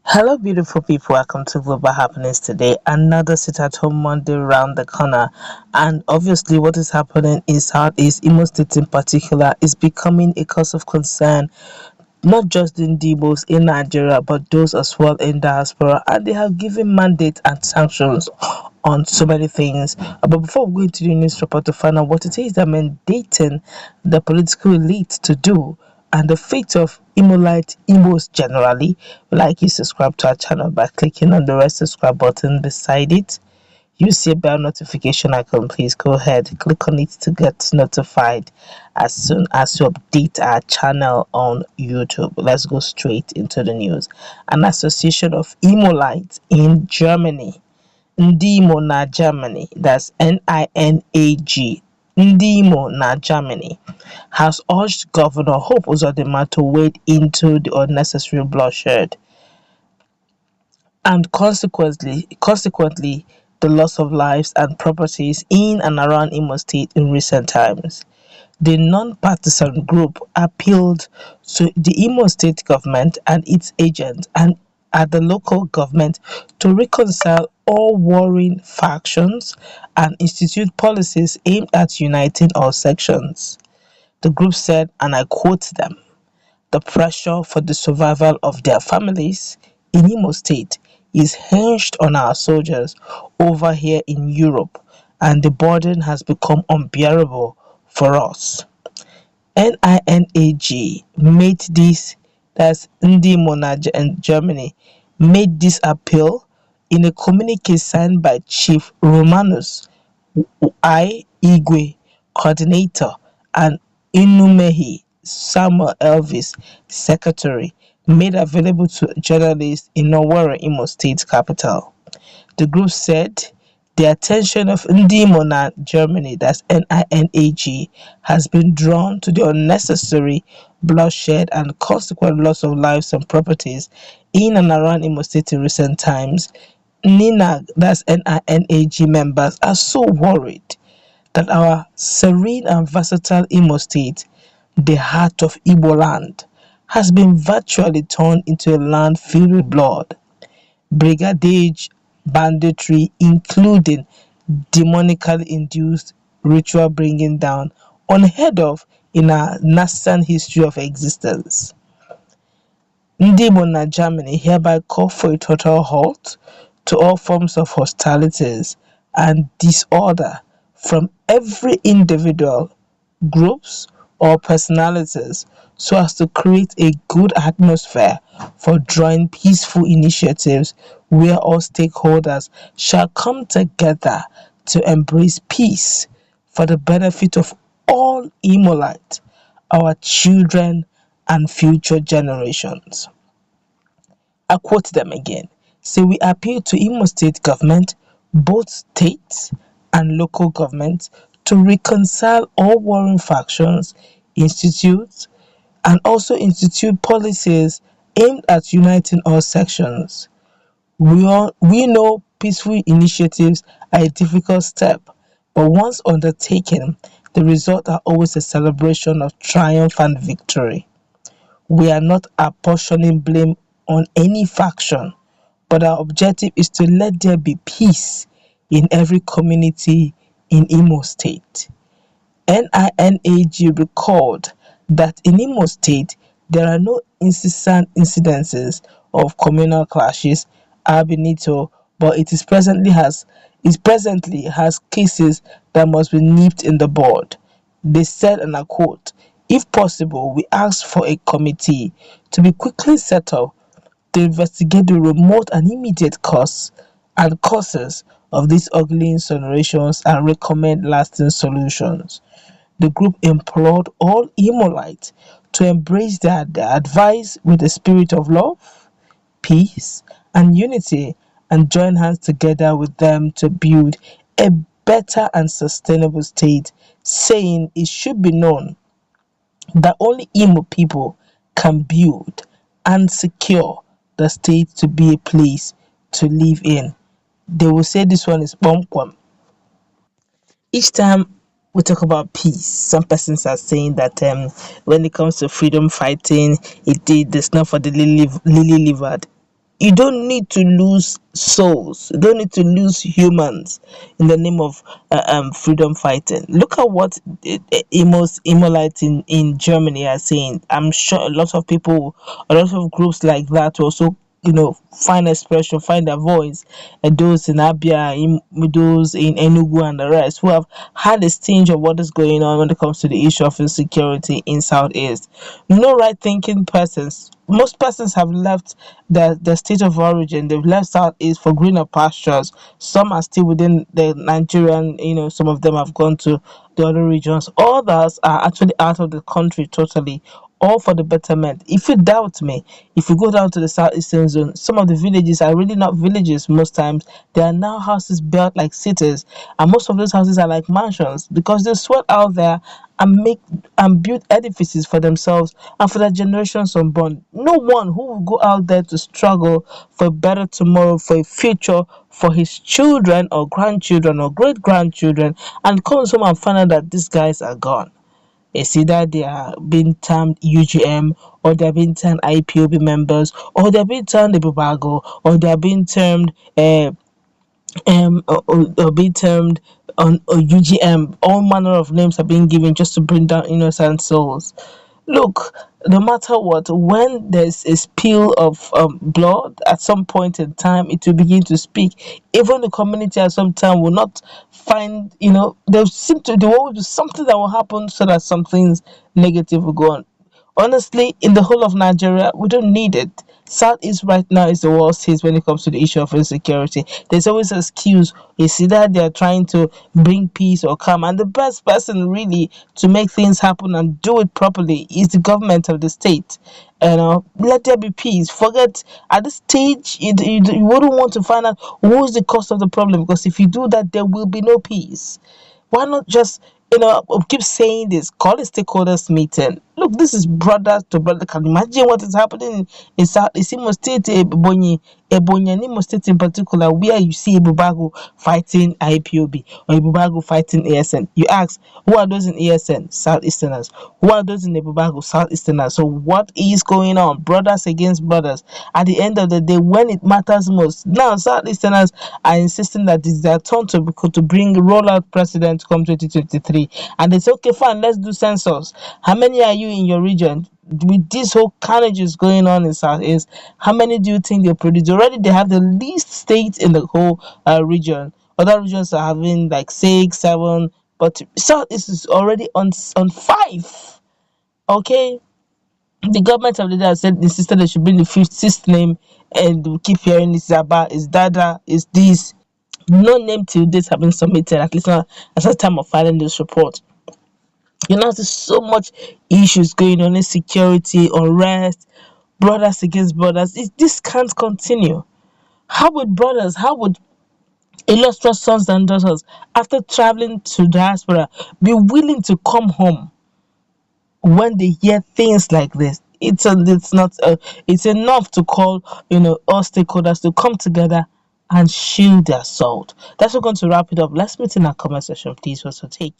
Hello, beautiful people. Welcome to Global Happenings today. Another sit at home Monday round the corner. And obviously, what is happening in SouthEast, Imo State in particular, is becoming a cause of concern, not just in Igbos in Nigeria, but those as well in Diaspora. And they have given mandate and sanctions on so many things. But before we go into the news report to find out what it is they're mandating the political elite to do, and the fate of Imolite Igbos generally, like you subscribe to our channel by clicking on the red subscribe button beside it. You see a bell notification icon, please go ahead, click on it to get notified as soon as you update our channel on YouTube. Let's go straight into the news. An association of Imolites in Germany, Ndimo na Germany, that's NINAG, Ndimo na Germany, has urged Governor Hope Uzodinma to wade into the unnecessary bloodshed and consequently the loss of lives and properties in and around Imo State in recent times. The non-partisan group appealed to the Imo State government and its agents and at the local government to reconcile all warring factions and institute policies aimed at uniting all sections. The group said, and I quote them, "The pressure for the survival of their families in Imo State is hinged on our soldiers over here in Europe, and the burden has become unbearable for us." NINAG made this, that's Ndimo in Germany, made this appeal in a communique signed by Chief Romanus I Igwe, coordinator, and Inumehi Samuel Elvis, secretary, made available to journalists in Owerri, Imo State capital. The group said the attention of Ndimo Germany, that's NINAG, has been drawn to the unnecessary bloodshed and consequent loss of lives and properties in and around Imo State in recent times. NINAG, that's NINAG members, are so worried that our serene and versatile Imo State, the heart of Igbo land, has been virtually turned into a land filled with blood, brigandage, banditry, including demonically induced ritual bringing down, unheard of in our nascent history of existence. Ndimo na Germany hereby call for a total halt to all forms of hostilities and disorder from every individual, groups, or personalities, so as to create a good atmosphere for drawing peaceful initiatives where all stakeholders shall come together to embrace peace for the benefit of all Imolites, our children, and future generations. I quote them again. Say, we appeal to Imo State government, both states and local governments, to reconcile all warring factions, and also institute policies aimed at uniting all sections. We know peaceful initiatives are a difficult step, but once undertaken, the results are always a celebration of triumph and victory. We are not apportioning blame on any faction, but our objective is to let there be peace in every community in Imo State. NINAG recalled that in Imo State there are no incessant incidences of communal clashes ab initio, but it presently has cases that must be nipped in the bud. They said, and I quote, "If possible, we ask for a committee to be quickly set up to investigate the remote and immediate causes of these ugly incinerations and recommend lasting solutions." The group implored all Imolites to embrace their advice with a spirit of love, peace, and unity, and join hands together with them to build a better and sustainable state, saying it should be known that only Imo people can build and secure the state to be a place to live in. They will say this one is bomb. Each time we talk about peace, some persons are saying that when it comes to freedom fighting, it's not for the lily livered. you don't need to lose souls. You don't need to lose humans in the name of freedom fighting. Look at what Imolites in Germany are saying. I'm sure a lot of people, a lot of groups like that will also, find expression, find their voice. And those in Abia, those in Enugu, and the rest who have had a stinge of what is going on when it comes to the issue of insecurity in Southeast. No right thinking persons. Most persons have left the state of origin. They've left Southeast for greener pastures. Some are still within the Nigerian, some of them have gone to the other regions. Others are actually out of the country totally, all for the betterment. If you doubt me, if you go down to the southeastern zone, some of the villages are really not villages most times. They are now houses built like cities, and most of those houses are like mansions because they sweat out there and make and build edifices for themselves and for their generations unborn. No one who will go out there to struggle for a better tomorrow, for a future for his children or grandchildren or great grandchildren, and comes home and find out that these guys are gone. It's either they are being termed UGM, or they're being termed IPOB members, or they're being termed Ibubago, or they're being termed or being termed on or UGM. All manner of names are being given just to bring down innocent souls. Look, no matter what, when there's a spill of blood at some point in time, it will begin to speak. Even the community at some time will not find, there will always be something that will happen so that something negative will go on. Honestly, in the whole of Nigeria, we don't need it. Southeast right now is the worst hit when it comes to the issue of insecurity. There's always an excuse. It's either they're trying to bring peace or calm, and the best person really to make things happen and do it properly is the government of the state. Let there be peace. Forget at this stage, you wouldn't want to find out who's the cause of the problem, because if you do that, there will be no peace. Why not just, keep saying this, call a stakeholders meeting. Look, this is brother to brother. Can you imagine what is happening in South Imo State, Ebonyi and Imo State in particular, where you see Ibubago fighting IPOB or Ibubago fighting ASN. You ask, who are those in ASN? Southeasterners. Who are those in Ibubago? Southeasterners. So what is going on? Brothers against brothers. At the end of the day, when it matters most, now Southeasterners are insisting that it's their turn to bring rollout president come 2023, and it's okay, fine, let's do census. How many are you in your region? With this whole carnages going on in Southeast, how many do you think they produce? Already they have the least states in the whole region. Other regions are having like 6, 7, but Southeast is already on 5. Okay, the government of the day has said, insisted they should bring the fifth, sixth name, and we keep hearing it's Zaba, it's Dada, it's this. No name till date have been submitted, at least not at the time of filing this report. There's so much issues going on, insecurity, unrest, brothers against brothers. This can't continue. How would brothers, how would illustrious sons and daughters, after traveling to diaspora, be willing to come home when they hear things like this? It's enough to call all stakeholders to come together and shield their salt. That's what we're going to wrap it up. Let's meet in our comment section, please. Also take